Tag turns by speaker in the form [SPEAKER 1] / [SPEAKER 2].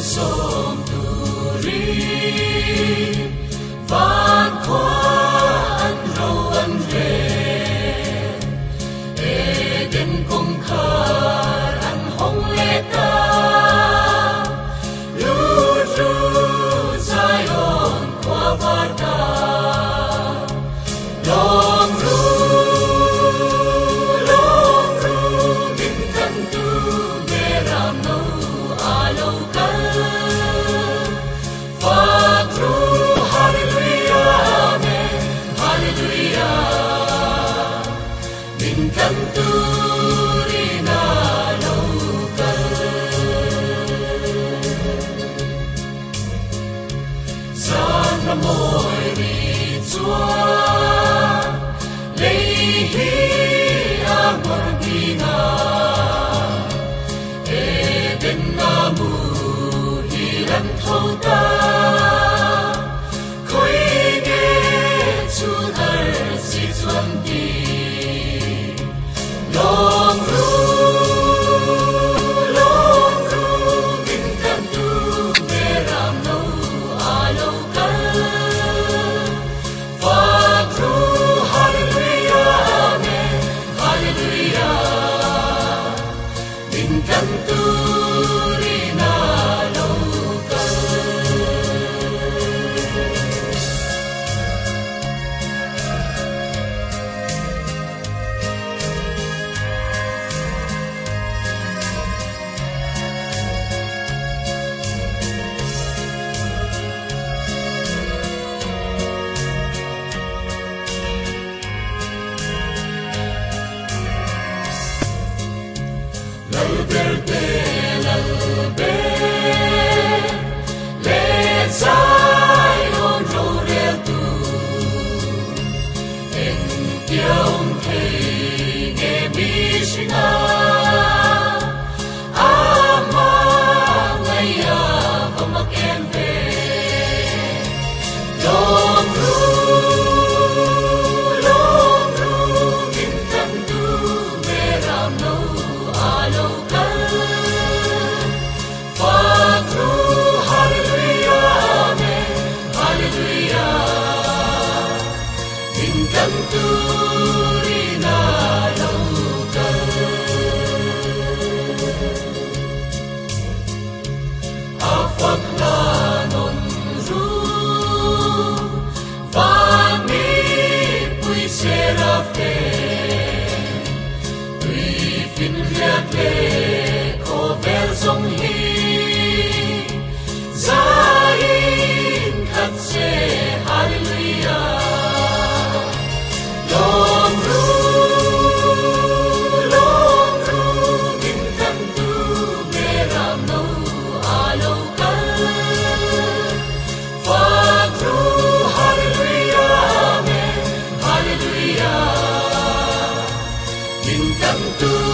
[SPEAKER 1] som turi van khoa an râu an rê Eden công khar an hong lê ta lu ru Zion khoa var ta long ru din kan tu meram no alo kal Fatru hallelujah amen hallelujah din kan tu rina lo kal san ramoy ri chua Lehi amor bina Eden namu hiran thota Koi ge chudar si chuan di Long ru din kan tu meram no alo kal Fatru kan tu rina lo kal Lalberte lalbe le Zion ro re tu en tiong thei nge mi shina ama ngaya vamaken ve long ru din kan tu meram no alo kal Fatru hallelujah amen hallelujah din kan tu rina lo kal afak na non ru vani pui serafte Fin liat le ko ver song hi Zain khat se hallelujah Long ru din kan tu meram no alo kal Fatru hallelujah amen hallelujah din kan tu